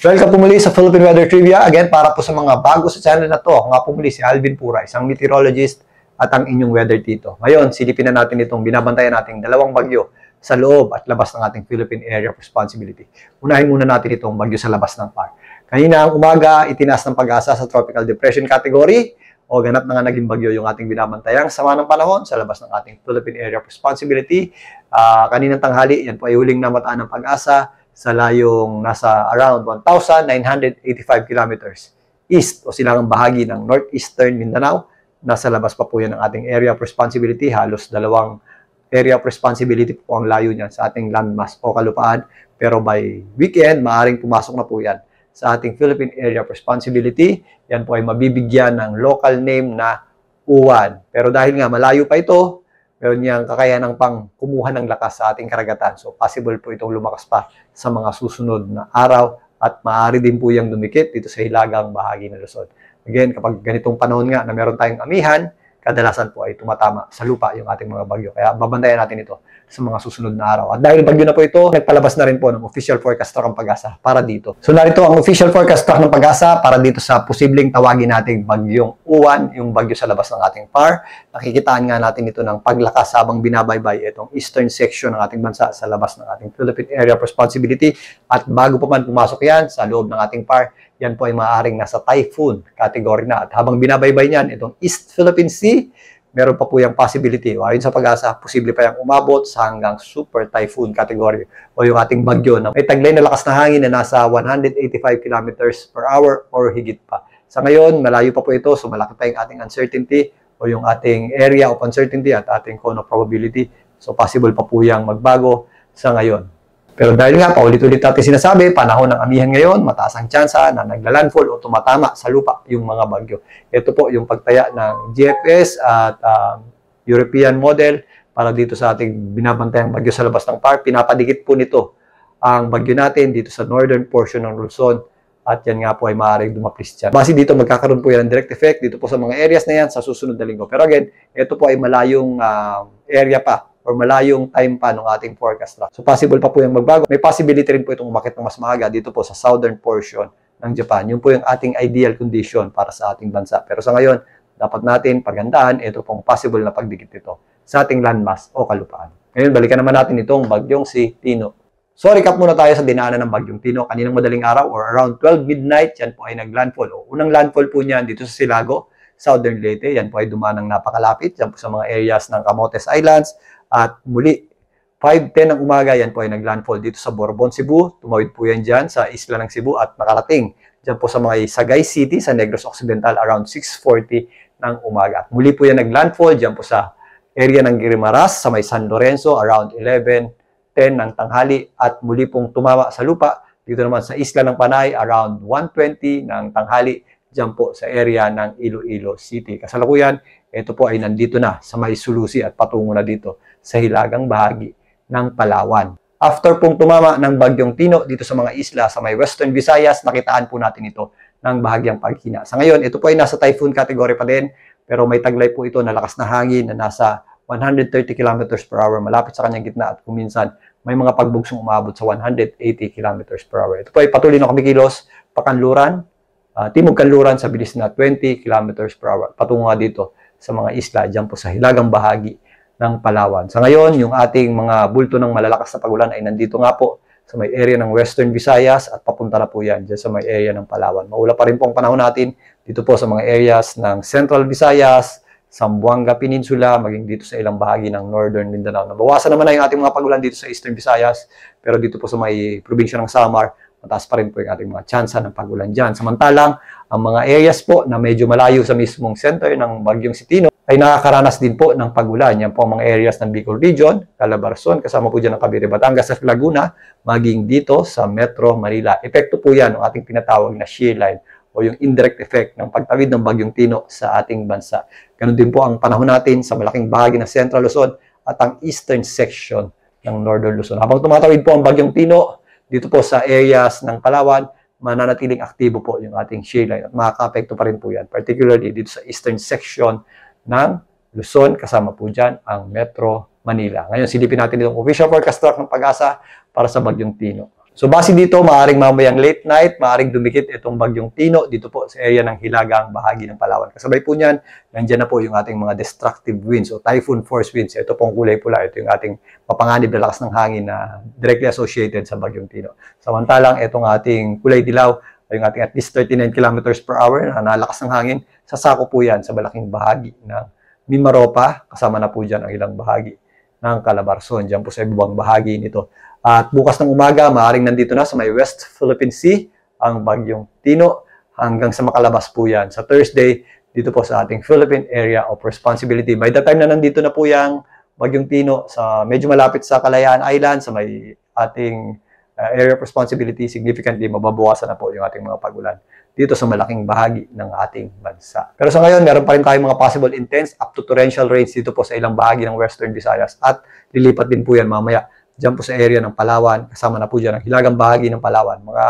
Welcome po muli sa Philippine Weather Trivia. Again, para po sa mga bago sa channel na to, ako nga po muli si Alvin Pura, isang meteorologist at ang inyong weather tito. Ngayon, silipin na natin itong binabantayan nating dalawang bagyo sa loob at labas ng ating Philippine Area of Responsibility. Unahin muna natin itong bagyo sa labas ng PAR. Kanina ang umaga, itinaas ng Pag-asa sa Tropical Depression category o ganap na nga naging bagyo yung ating binabantayang sama ng panahon sa labas ng ating Philippine Area of Responsibility. Kaninang tanghali, yan po ay huling namataan ng Pag-asa sa layong nasa around 1,985 kilometers east o silangang bahagi ng northeastern Mindanao. Nasa labas pa po yan ng ating area of responsibility. Halos dalawang area of responsibility po ang layo niyan sa ating landmass o kalupaan. Pero by weekend, maaaring pumasok na po yan sa ating Philippine Area of Responsibility. Yan po ay mabibigyan ng local name na Uwan. Pero dahil nga malayo pa ito, meron niyang kakayanang pang kumuha ng lakas sa ating karagatan. So, possible po itong lumakas pa sa mga susunod na araw at maaari din po yung dumikit dito sa hilagang bahagi ng Luzon. Again, kapag ganitong panahon nga na meron tayong amihan, kadalasan po ay tumatama sa lupa yung ating mga bagyo. Kaya babantayan natin ito sa mga susunod na araw. At dahil bagyo na po ito, nagpalabas na rin po ng official forecast track ng Pag-asa para dito. So narito ang official forecast track ng Pag-asa para dito sa posibleng tawagin nating bagyong Uwan, yung bagyo sa labas ng ating PAR. Nakikitaan nga natin ito ng paglakas habang binabaybay itong eastern section ng ating bansa sa labas ng ating Philippine Area of Responsibility. At bago pa man pumasok yan sa loob ng ating PAR, yan po ay maaaring nasa typhoon category na. At habang binabaybay niyan, itong East Philippine Sea, meron pa po yung possibility. Ayon sa Pag-asa, posible pa yung umabot sa hanggang super typhoon category o yung ating bagyo na may taglay na lakas na hangin na nasa 185 kilometers per hour or higit pa. Sa ngayon, malayo pa po ito, so malaki pa yung ating uncertainty o yung ating area of uncertainty at ating cone of probability. So possible pa po yung magbago sa ngayon. Pero dahil nga, paulit-ulit natin sinasabi, panahon ng amihan ngayon, mataas ang tsansa na naglalandfall o tumatama sa lupa yung mga bagyo. Ito po yung pagtaya ng GFS at European model para dito sa ating binabantayang bagyo sa labas ng PAR. Pinapadikit po nito ang bagyo natin dito sa northern portion ng Luzon at yan nga po ay maaaring dumaplis dyan. Base dito, magkakaroon po yan ng direct effect dito po sa mga areas na yan sa susunod na linggo. Pero again, ito po ay malayong area pa or malayong time pa ng ating forecast track. So possible pa po yung magbago. May possibility rin po itong umakit ng mas maaga dito po sa southern portion ng Japan. Yun po yung ating ideal condition para sa ating bansa. Pero sa ngayon, dapat natin paghandaan ito pong possible na pagdikit ito sa ating landmass o kalupaan. Ngayon, balikan naman natin itong bagyong si Tino. So recap muna tayo sa dinaanan ng bagyong Tino. Kaninang madaling araw or around 12 midnight, yan po ay naglandfall. O unang landfall po niyan dito sa Silago, Southern Leyte. Yan po ay dumanang napakalapit. Yan po sa mga areas ng Camotes Islands. At muli, 5:10 ng umaga, yan po ay naglandfall dito sa Borbon, Cebu. Tumawid po yan dyan sa isla ng Cebu at nakarating dyan po sa mga Sagay City sa Negros Occidental around 6:40 ng umaga. At muli po yan naglandfall dyan po sa area ng Guimaras sa may San Lorenzo around 11:10 ng tanghali at muli pong tumama sa lupa dito naman sa isla ng Panay around 1:20 ng tanghali dyan po sa area ng Iloilo City. Kasalukuyan, ito po ay nandito na sa may Sulusi at patungo na dito sa hilagang bahagi ng Palawan. After pong tumama ng bagyong Tino dito sa mga isla sa may Western Visayas, nakitaan po natin ito ng bahagyang paghina. Sa ngayon, ito po ay nasa typhoon category pa din, pero may taglay po ito na lakas na hangin na nasa 130 kilometers per hour malapit sa kanyang gitna at kuminsan may mga pagbugsong umabot sa 180 kilometers per hour. Ito po ay patuloy na kumikilos pakanluran, timog kanluran sa bilis na 20 kilometers per hour. Patungo nga dito sa mga isla dyan po sa hilagang bahagi ng Palawan. Sa ngayon, yung ating mga bulto ng malalakas na pagulan ay nandito nga po sa may area ng Western Visayas at papunta na po yan dyan sa may area ng Palawan. Maula pa rin po ang panahon natin dito po sa mga areas ng Central Visayas, Zamboanga Peninsula, maging dito sa ilang bahagi ng Northern Mindanao. Nabawasan naman na yung ating mga pagulan dito sa Eastern Visayas, pero dito po sa may probinsya ng Samar, mataas pa rin po yung ating mga tsansa ng pagulan dyan. Samantalang, ang mga areas po na medyo malayo sa mismong center ng bagyong si Tino ay nakakaranas din po ng pagulan. Yan po ang mga areas ng Bicol Region, Calabarzon, kasama po dyan ang Cavite, Batangas at Laguna, maging dito sa Metro Manila. Epekto po yan ng ating pinatawag na shear line o yung indirect effect ng pagtawid ng bagyong Tino sa ating bansa. Ganun din po ang panahon natin sa malaking bahagi ng Central Luzon at ang eastern section ng Northern Luzon. Habang tumatawid po ang bagyong Tino, dito po sa areas ng Palawan, mananatiling aktibo po yung ating shear line at makaka-apekto pa rin po yan, particularly dito sa eastern section ng Luzon, kasama po dyan ang Metro Manila. Ngayon, silipin natin itong official forecast track ng Pag-asa para sa bagyong Tino. So base dito, maaaring mamayang late night, maaaring dumikit itong bagyong Tino dito po sa area ng hilagang bahagi ng Palawan. Kasabay po niyan, nandiyan na po yung ating mga destructive winds o typhoon force winds. Ito pong kulay pula, ito yung ating mapanganib na lakas ng hangin na directly associated sa bagyong Tino. Samantalang itong ating kulay dilaw, yung ating at least 39 kilometers per hour na nalakas ng hangin, sasako po yan sa malaking bahagi ng Mimaropa, kasama na po dyan ang ilang bahagi ng Calabarzon, dyan po sa ibabang bahagi nito. At bukas ng umaga, maaaring nandito na sa may West Philippine Sea ang bagyong Tino hanggang sa makalabas po yan sa Thursday dito po sa ating Philippine Area of Responsibility. By the time na nandito na po yung bagyong Tino sa medyo malapit sa Kalayaan Island, sa may ating Area of Responsibility, significantly mababawasan na po yung ating mga pag-ulan dito sa malaking bahagi ng ating bansa. Pero sa ngayon, meron pa rin tayong mga possible intense up to torrential rains dito po sa ilang bahagi ng Western Visayas at lilipat din po yan mamaya dyan po sa area ng Palawan, kasama na po dyan ang hilagang bahagi ng Palawan. Mga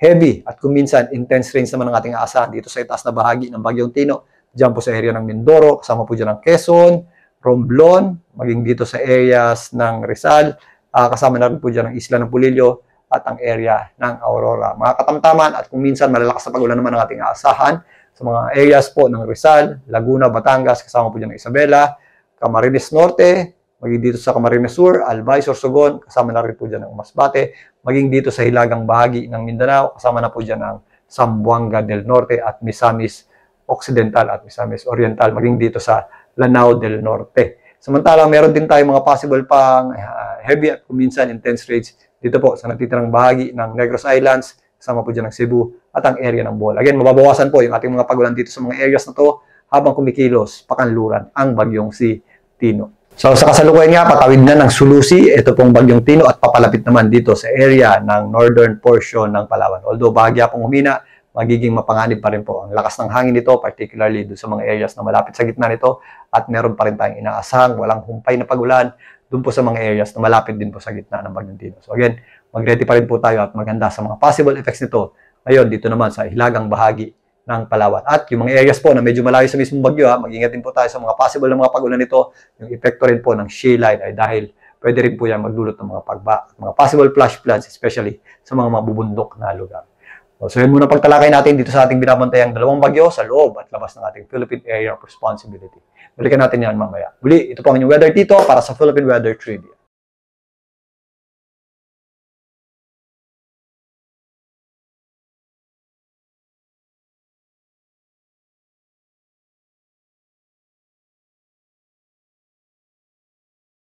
heavy at kung minsan intense rains naman ang ating aasahan dito sa itaas na bahagi ng bagyong Tino, dyan po sa area ng Mindoro, kasama po dyan ang Quezon, Romblon, maging dito sa areas ng Rizal, kasama na rin po dyan ang Isla ng Pulilio at ang area ng Aurora. Mga katamtaman at kung minsan malalakas na pag-ulan naman ang ating aasahan sa mga areas po ng Rizal, Laguna, Batangas, kasama po dyan ang Isabela, Camarines Norte, maging dito sa Camarines Sur, Albay, Sorsogon, kasama na rin po dyan ang Masbate, maging dito sa hilagang bahagi ng Mindanao, kasama na po dyan ang Zamboanga del Norte at Misamis Occidental at Misamis Oriental, maging dito sa Lanao del Norte. Samantalang meron din tayong mga possible pang heavy at kuminsan intense rains dito po sa natitirang bahagi ng Negros Islands, kasama po dyan ang Cebu at ang area ng Bohol. Again, mababawasan po yung ating mga pag-ulan dito sa mga areas na to habang kumikilos, pakanluran ang bagyong si Tino. So sa kasalukuyan nga, patawid na ng Sulusi, ito pong bagyong Tino at papalapit naman dito sa area ng northern portion ng Palawan. Although bahagya pong humina, magiging mapanganib pa rin po ang lakas ng hangin nito, particularly doon sa mga areas na malapit sa gitna nito at meron pa rin tayong inaasahang walang humpay na pag-ulan doon po sa mga areas na malapit din po sa gitna ng bagyong Tino. So again, mag-ready pa rin po tayo at maganda sa mga possible effects nito ngayon dito naman sa hilagang bahagi ng Palawan. At yung mga areas po na medyo malayo sa mismong bagyo, mag-ingat din po tayo sa mga possible na mga pag-ulan nito. Yung epekto rin po ng shale line ay dahil pwede rin po yan magdulot ng mga pagba at mga possible flash floods, especially sa mga mabubundok na lugar. So yun muna pagtalakay natin dito sa ating binabantayang dalawang bagyo sa loob at labas ng ating Philippine Area of Responsibility. Balikan natin yan mamaya. Muli, ito po ang inyong weather dito para sa Philippine Weather Trivia.